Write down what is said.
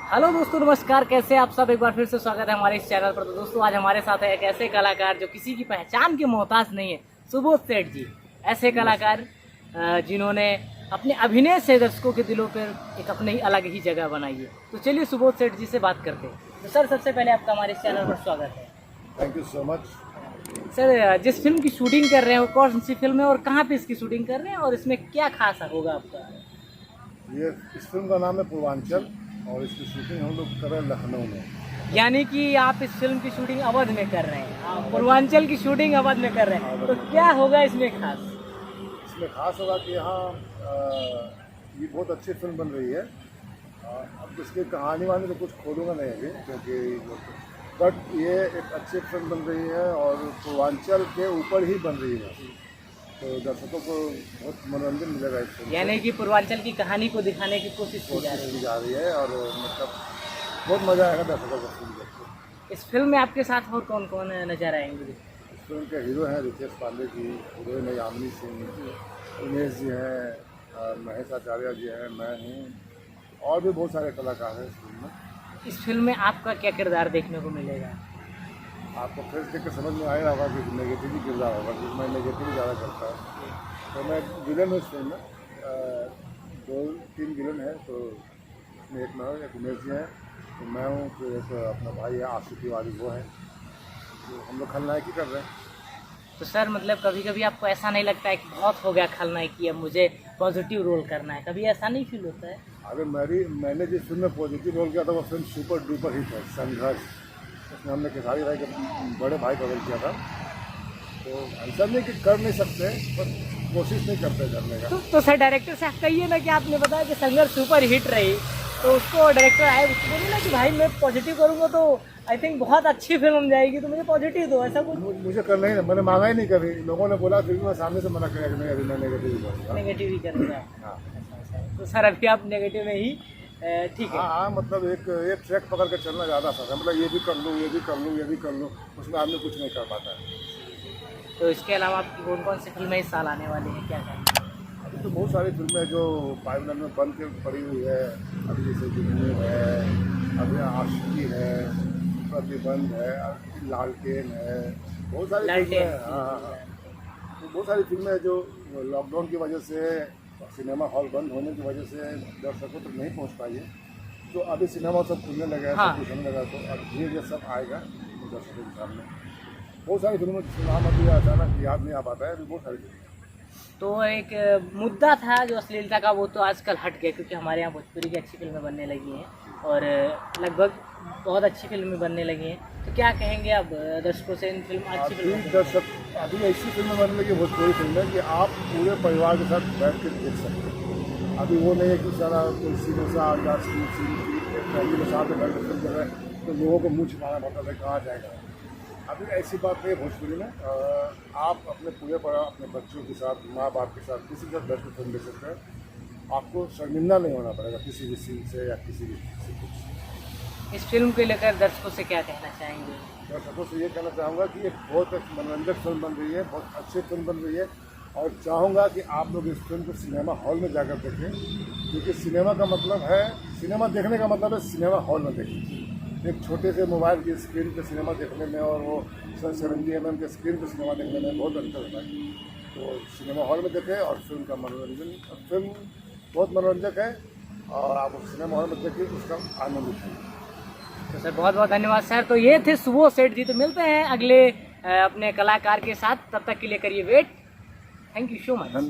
Hello दोस्तों, नमस्कार। कैसे आप सब? एक बार फिर से स्वागत है हमारे इस चैनल पर। तो दोस्तों, आज हमारे साथ है एक ऐसे कलाकार जो किसी की पहचान के मोहताज नहीं है, सुबोध सेठ जी। ऐसे कलाकार जिन्होंने अपने अभिनय से दर्शकों के दिलों पर एक अपनी ही अलग ही जगह बनाई है। तो चलिए सुबोध सेठ जी से बात करते हैं। तो सर, सबसे पहले आपका हमारे इस चैनल पर स्वागत है। Thank you so much. Sir, जिस फिल्म की शूटिंग कर रहे हैं वो कौन सी फिल्म है और कहाँ पे इसकी शूटिंग कर रहे हैं और इसमें क्या खास होगा आपका? ये इस फिल्म का नाम है पूर्वांचल और इसकी शूटिंग हम लोग कर रहे हैं लखनऊ में। यानी कि आप इस फिल्म की शूटिंग अवध में कर रहे हैं, आप पूर्वांचल की शूटिंग अवध में कर रहे हैं। तो क्या होगा इसमें खास? इसमें खास होगा कि यहाँ ये बहुत अच्छी फिल्म बन रही है। अब इसकी कहानी वानी तो कुछ खोलूँगा नहीं अभी, क्योंकि बट ये एक अच्छी फिल्म बन रही है और पूर्वांचल के ऊपर ही बन रही है, तो दर्शकों को बहुत मनोरंजन मिलेगा इस फिल्म। यानी कि पूर्वांचल की कहानी को दिखाने की कोशिश की जा रही है और मतलब बहुत मज़ा आएगा दर्शकों को फिल्म देखकर। इस फिल्म में आपके साथ और कौन कौन नजर आएंगे? इस फिल्म के हीरो हैं रितेश पांडे जी, हीरोइन है यामिनी सिंह, उमेश जी हैं, महेश आचार्य जी हैं, मैं हूँ, और भी बहुत सारे कलाकार हैं इस फिल्म में। इस फिल्म में आपका क्या किरदार देखने को मिलेगा? आपको फेस देख के समझ में आएगा होगा कि नेगेटिव ही किरदार होगा, क्योंकि मैं नेगेटिव ज़्यादा करता हूँ। तो मैं विलन हूँ इस फिल्म में, 2-3 विलन है। तो उसमें एक मैं हूँ, एक उमेश जी हैं, तो मैं हूँ, फिर एक अपना भाई है आशिफ तिवारी, वो है। तो हम लोग खलनायक ही कर रहे हैं। तो सर, मतलब कभी कभी आपको ऐसा नहीं लगता है कि बहुत हो गया खलनायक की, अब मुझे पॉजिटिव रोल करना है? कभी ऐसा नहीं फील होता है? अरे मैंने जिस फिल्म में पॉजिटिव रोल किया था वो फिल्म सुपर डुपर हिट है, संघर्ष। उसमें हमने खेसारी भाई के बड़े भाई का रोल किया था। तो ऐसा नहीं कि कर नहीं सकते, पर कोशिश नहीं करते करने का। तो सर, डायरेक्टर से कहिए ना कि आपने बताया कि संघर्ष सुपर हिट रही, तो उसको डायरेक्टर आए, उसको बोलिए ना कि भाई मैं पॉजिटिव करूँगा तो आई थिंक बहुत अच्छी फिल्म जाएगी, तो मुझे पॉजिटिव दो, ऐसा कुछ। मुझे करना ही नहीं, मैंने मांगा ही नहीं कभी। लोगों ने बोला, फिर भी मैं सामने से मना किया कि नहीं, अभी मैं नेगेटिव ही करूँगा। नेगेटिव ही करूँगा? हाँ तो सर, अभी आप नेगेटिव में ही ठीक है। हाँ, मतलब एक ट्रैक पकड़ के चलना ज़्यादा आसान है। मतलब ये भी कर लूँ, ये भी कर लूँ, ये भी कर लूँ, उसमें आदमी कुछ नहीं कर पाता है। तो इसके अलावा आपकी कौन कौन सी फिल्में इस साल आने वाली हैं, क्या क्या? अभी तो बहुत सारी फिल्में जो पाइपलाइन में बन के पड़ी हुई है। अभी जैसे जुगनू है, अभी आशिकी है, प्रतिबंध है, लालटेन है, बहुत सारी फिल्में हैं। हाँ, तो बहुत सारी फिल्में जो लॉकडाउन की वजह से, सिनेमा हॉल बंद होने की वजह से दर्शकों तक नहीं पहुंच पाई है। तो अभी सिनेमा सब खुलने लगा है, सब कुछ होने लगा, तो अब धीरे धीरे सब आएगा दर्शकों के सामने। बहुत सारी फिल्मों का नाम अभी अचानक याद नहीं आ पाता है, अभी बहुत सारी फिल्में। तो एक मुद्दा था जो अश्लीलता का, वो तो आजकल हट गया, क्योंकि हमारे यहाँ भोजपुरी की अच्छी फिल्में बनने लगी हैं और लगभग बहुत अच्छी फिल्में बनने लगी हैं। तो क्या कहेंगे अब दर्शकों से इन फिल्म अच्छी फिल्मों? दर्शक अभी ऐसी फिल्में बनने लगी, भोजपुरी फिल्में, कि आप पूरे परिवार के साथ बैठ कर देख सकते हैं। अभी वो नहीं है कि सारा कोई सीन सा या फैमिली के साथ बैठ कर फिल्म कर रहे हैं तो लोगों को मुँह छिपाना पड़ता है कहाँ जाएगा। अभी ऐसी बात नहीं है भोजपुरी में। आप अपने पूरे परिवार, अपने बच्चों के साथ, माँ बाप के साथ, किसी के साथ बैठ कर फिल्म देख सकते हैं। आपको शर्मिंदा नहीं होना पड़ेगा किसी भी सीन से या किसी भी कुछ। इस फिल्म को लेकर दर्शकों से क्या कहना चाहेंगे? दर्शकों से ये कहना चाहूँगा कि एक बहुत मनोरंजक फिल्म बन रही है, बहुत अच्छी फिल्म बन रही है, और चाहूँगा कि आप लोग इस फिल्म को सिनेमा हॉल में जाकर देखें, क्योंकि सिनेमा का मतलब है, सिनेमा देखने का मतलब है सिनेमा हॉल में देखें। एक छोटे से मोबाइल की स्क्रीन पर सिनेमा देखने में और वो 70 mm के स्क्रीन पर सिनेमा देखने में बहुत अंतर होता है। तो सिनेमा हॉल में देखें और फिल्म का मनोरंजन, फिल्म बहुत मनोरंजक है और आप उस सिनेमा हॉल में देखिए, उसका आनंद उठाइए। तो सर, बहुत बहुत धन्यवाद सर। तो ये थे सुबोध सेठ जी। तो मिलते हैं अगले अपने कलाकार के साथ, तब तक के लिए करिए wait. Thank you so much.